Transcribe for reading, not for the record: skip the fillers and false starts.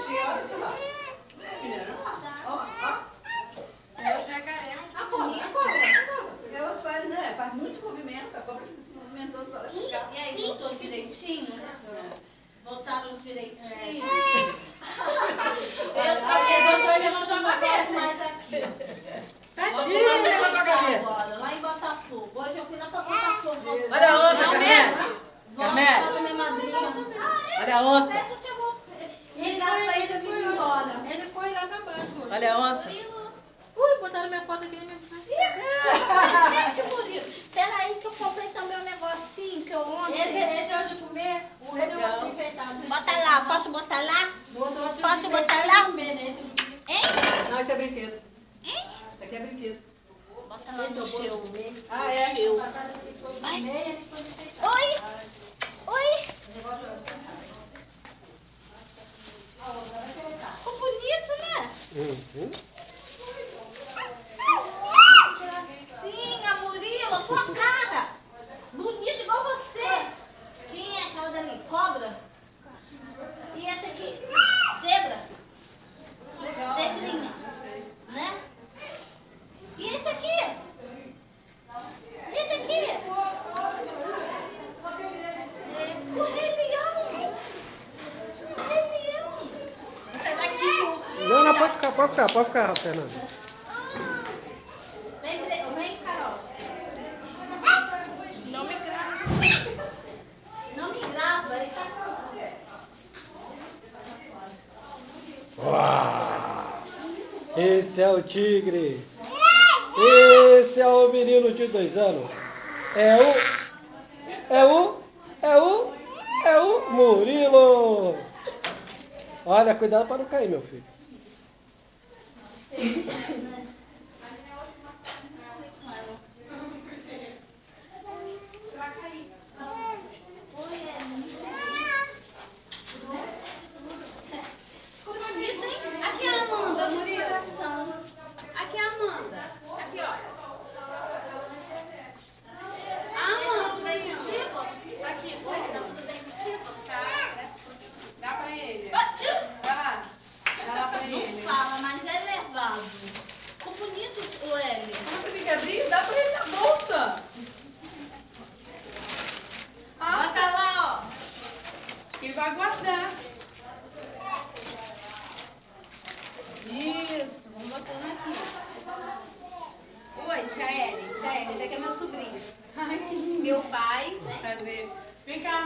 aqui, olha só. Ó, ó. É o jacaré. A cobra. Ela faz, né? Faz muito movimento. A cobra se movimentou só. E aí, voltou direitinho? Voltaram direitinho? Eu vou levantar a cabeça mais aqui. Vamos levantar a cabeça agora, lá em Botafogo. Hoje eu fui lá pra Botafogo. Olha a outra, Carmela. Olha a onça. Ele dá pra ele vir embora. Ele foi lá pra baixo. Olha a onça. Ui, botaram minha foto aqui na minha Peraí que eu comprei também um negocinho que eu ontem. Ele deu de comer. Bota lá, posso botar lá? Posso botar lá? Hein? Não, isso é brinquedo. Hein? Isso aqui é brinquedo. Bota lá no seu. Ah, é? Oi? Oi? Ficou bonito, né? Uhum. Sim, a Murilo, sua cara. Bonito igual você. Quem é aquela dali? Cobra? E essa aqui? Zebra? Zebrinha. Né? E esse aqui? E esse aqui? O Rei Leão. O Rei Leão. Sai daqui. Não, pode ficar, Fernanda. Vem, Carol. Não me grava. Não me grava, ele tá... Uau! Esse é o tigre. Esse é o menino de 2 anos. É o Murilo. Olha, cuidado para não cair, meu filho. Aqui é a Amanda, Murilo. Aqui é a Amanda. Aqui, ó. A Amanda, aí, ó. Aqui, oi, tá tudo bem contigo? Tá. Dá pra ele. Vai lá. Dá lá pra ele. Não fala, mas é levado. Ficou bonito o L. Como você tem que abrir? Dá pra ele na bolsa. Bota lá, ó. Ele vai guardar. Isso, vamos botando aqui. Oi, Jaeli. Jaeli, esse aqui é meu sobrinho. Ai, Meu pai. Cadê? Vem cá,